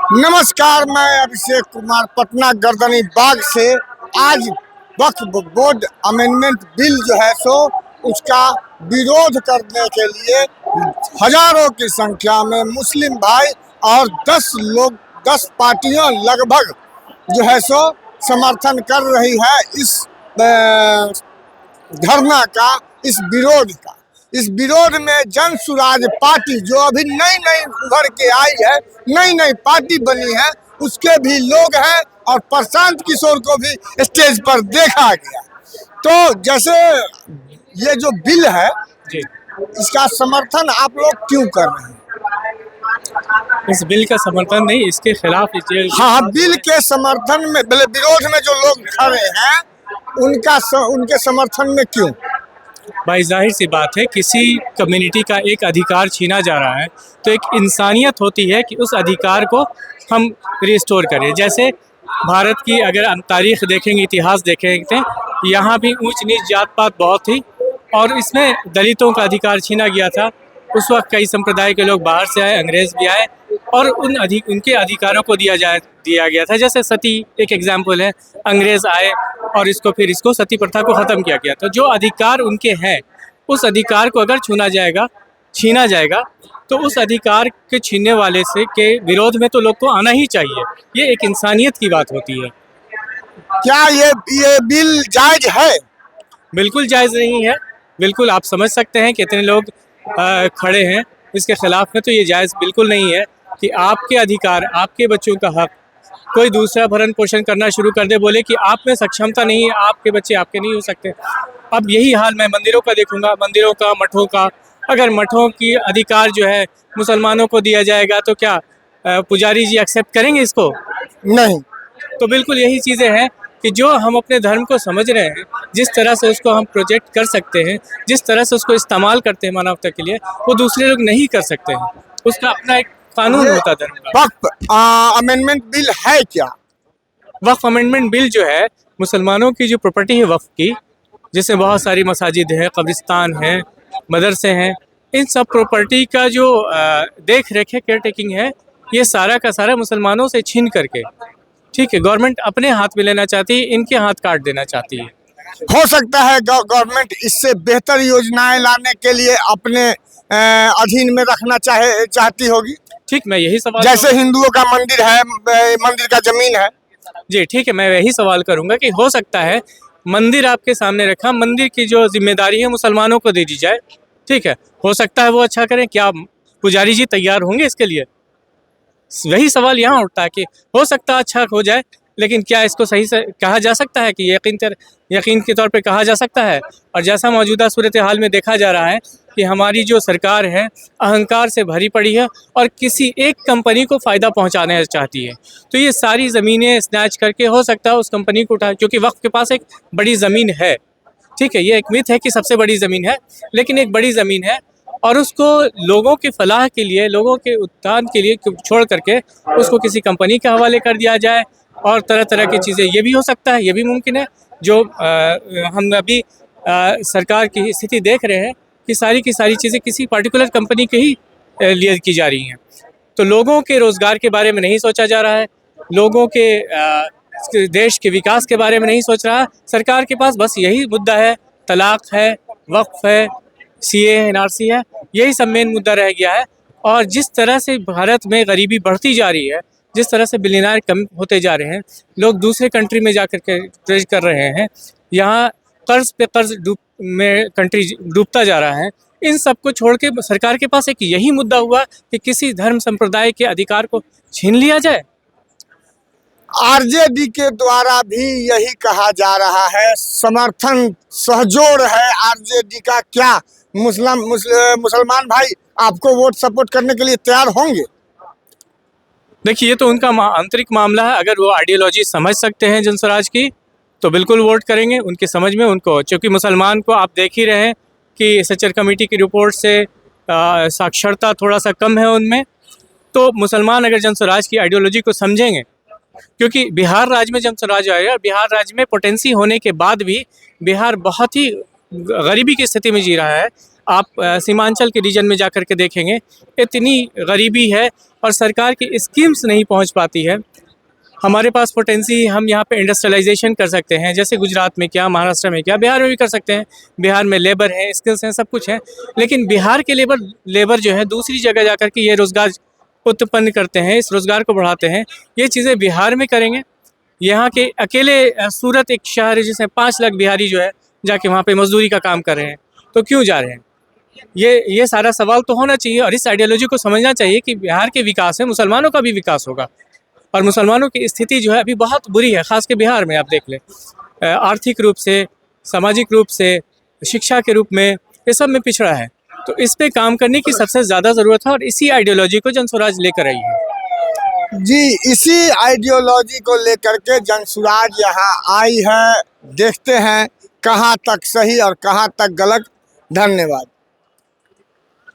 नमस्कार, मैं अभिषेक कुमार पटना गर्दनी बाग से। आज वक्फ बोर्ड अमेंडमेंट बिल जो है सो उसका विरोध करने के लिए हजारों की संख्या में मुस्लिम भाई और 10 पार्टियां लगभग जो है सो समर्थन कर रही है इस धरना का, इस विरोध का। इस विरोध में जन सुराज पार्टी जो अभी नई नई उभर के आई है, नई नई पार्टी बनी है, उसके भी लोग हैं और प्रशांत किशोर को भी स्टेज पर देखा गया। तो जैसे ये जो बिल है जी, इसका समर्थन आप लोग क्यों कर रहे हैं? इस बिल का समर्थन नहीं, इसके खिलाफ हाँ, बिल के समर्थन में, विरोध में जो लोग खड़े हैं उनके समर्थन में क्यों? भाई जाहिर सी बात है, किसी कम्युनिटी का एक अधिकार छीना जा रहा है तो एक इंसानियत होती है कि उस अधिकार को हम रिस्टोर करें। जैसे भारत की अगर हम तारीख देखेंगे, इतिहास देखेंगे, यहाँ भी ऊंच नीच जात पात बहुत थी और इसमें दलितों का अधिकार छीना गया था। उस वक्त कई संप्रदाय के लोग बाहर से आए, अंग्रेज भी आए और उनके अधिकारों को दिया गया था। जैसे सती एक एग्जाम्पल है, अंग्रेज आए और इसको सती प्रथा को ख़त्म किया गया। तो जो अधिकार उनके हैं, उस अधिकार को अगर छीना जाएगा तो उस अधिकार के छीनने वाले से के विरोध में तो लोग को आना ही चाहिए। ये एक इंसानियत की बात होती है। क्या ये बिल जायज है? बिल्कुल जायज़ नहीं है। बिल्कुल आप समझ सकते हैं कितने लोग खड़े हैं इसके खिलाफ में। तो ये जायज़ बिल्कुल नहीं है कि आपके अधिकार, आपके बच्चों का हक कोई दूसरा भरण पोषण करना शुरू कर दे, बोले कि आप में सक्षमता नहीं है, आपके बच्चे आपके नहीं हो सकते। अब यही हाल मैं मंदिरों का देखूंगा, मंदिरों का, मठों का। अगर मठों की अधिकार जो है मुसलमानों को दिया जाएगा तो क्या पुजारी जी एक्सेप्ट करेंगे इसको? नहीं। तो बिल्कुल यही चीज़ें हैं कि जो हम अपने धर्म को समझ रहे हैं, जिस तरह से उसको हम प्रोजेक्ट कर सकते हैं, जिस तरह से उसको इस्तेमाल करते हैं मानवता के लिए, वो दूसरे लोग नहीं कर सकते हैं। उसका अपना एक कानून होता है धर्म का। वक्फ अमेंडमेंट बिल है क्या? वक्फ अमेंडमेंट बिल जो है, मुसलमानों की जो प्रॉपर्टी है वक्फ की, जिसमें बहुत सारी मसाजिद हैं, कब्रिस्तान हैं, मदरसे हैं, इन सब प्रॉपर्टी का जो देख रेख है, केयर टेकिंग है, ये सारा का सारा मुसलमानों से छीन करके, ठीक है, गवर्नमेंट अपने हाथ में लेना चाहती है, इनके हाथ काट देना चाहती है। हो सकता है गवर्नमेंट इससे बेहतर योजनाएं लाने के लिए अपने अधीन में रखना चाहती होगी। ठीक, मैं यही सवाल, जैसे हिंदुओं का मंदिर है, मंदिर का जमीन है। जी ठीक है, मैं यही सवाल करूंगा कि हो सकता है मंदिर आपके सामने रखा, मंदिर की जो जिम्मेदारी है मुसलमानों को दे दी जाए, ठीक है, हो सकता है वो अच्छा करें। क्या पुजारी जी तैयार होंगे इसके लिए? वही सवाल यहाँ उठता है कि हो सकता है अच्छा हो जाए, लेकिन क्या इसको सही से कहा जा सकता है कि यकीन के तौर पे कहा जा सकता है? और जैसा मौजूदा सूरत हाल में देखा जा रहा है कि हमारी जो सरकार है अहंकार से भरी पड़ी है और किसी एक कंपनी को फ़ायदा पहुंचाना चाहती है। तो ये सारी ज़मीनें स्नैच करके हो सकता है उस कंपनी को उठाए, क्योंकि वक्त के पास एक बड़ी ज़मीन है, ठीक है, ये एक मिथ है कि सबसे बड़ी ज़मीन है, लेकिन एक बड़ी ज़मीन है और उसको लोगों के फलाह के लिए, लोगों के उत्थान के लिए छोड़ करके उसको किसी कंपनी के हवाले कर दिया जाए और तरह तरह की चीज़ें, ये भी हो सकता है, ये भी मुमकिन है। जो हम अभी सरकार की स्थिति देख रहे हैं कि सारी की सारी चीज़ें किसी पार्टिकुलर कंपनी के ही लिए की जा रही हैं। तो लोगों के रोज़गार के बारे में नहीं सोचा जा रहा है, लोगों के देश के विकास के बारे में नहीं सोच रहा। सरकार के पास बस यही मुद्दा है, तलाक है, वक्फ है, CA है, NRC है, यही सब मेन मुद्दा रह गया है। और जिस तरह से भारत में गरीबी बढ़ती जा रही है, जिस तरह से बिलियनर कम होते जा रहे हैं, लोग दूसरे कंट्री में जा कर के ट्रेड कर रहे हैं, यहाँ कर्ज पे कर्ज कंट्री डूबता जा रहा है, इन सब को छोड़ के सरकार के पास एक यही मुद्दा हुआ कि किसी धर्म संप्रदाय के अधिकार को छीन लिया जाए। RJD के द्वारा भी यही कहा जा रहा है, समर्थन सहजोर है RJD का। क्या मुसलमान भाई आपको वोट सपोर्ट करने के लिए तैयार होंगे? देखिए, ये तो उनका आंतरिक मामला है। अगर वो आइडियोलॉजी समझ सकते हैं जनस्वराज की तो बिल्कुल वोट करेंगे उनकी समझ में उनको, क्योंकि मुसलमान को आप देख ही रहे हैं कि सच्चर कमेटी की रिपोर्ट से साक्षरता थोड़ा सा कम है उनमें। तो मुसलमान अगर जनस्वराज की आइडियोलॉजी को समझेंगे, क्योंकि बिहार राज्य में जनस्वराज आया, बिहार राज्य में पोटेंसी होने के बाद भी बिहार बहुत ही गरीबी की स्थिति में जी रहा है। आप सीमांचल के रीजन में जाकर के देखेंगे, इतनी गरीबी है और सरकार की स्कीम्स नहीं पहुंच पाती है। हमारे पास पोटेंसी, हम यहाँ पे इंडस्ट्रियलाइजेशन कर सकते हैं, जैसे गुजरात में क्या, महाराष्ट्र में क्या, बिहार में भी कर सकते हैं। बिहार में लेबर है, स्किल्स हैं, सब कुछ है, लेकिन बिहार के लेबर जो है दूसरी जगह जाकर के ये रोज़गार उत्पन्न करते हैं, इस रोज़गार को बढ़ाते हैं। ये चीज़ें बिहार में करेंगे। यहाँ के अकेले सूरत एक शहर है जिसमें 5 लाख बिहारी जो है जाके वहाँ पे मजदूरी का काम कर रहे हैं, तो क्यों जा रहे हैं? ये सारा सवाल तो होना चाहिए और इस आइडियोलॉजी को समझना चाहिए कि बिहार के विकास है, मुसलमानों का भी विकास होगा। और मुसलमानों की स्थिति जो है अभी बहुत बुरी है, ख़ास के बिहार में आप देख लें, आर्थिक रूप से, सामाजिक रूप से, शिक्षा के रूप में, ये सब में पिछड़ा है। तो इस पे काम करने की सबसे ज़्यादा ज़रूरत है और इसी आइडियोलॉजी को जनसुराज लेकर आई है। जी, इसी आइडियोलॉजी को लेकर के जनसुराज यहाँ आई है। देखते हैं कहाँ तक सही और कहाँ तक गलत। धन्यवाद।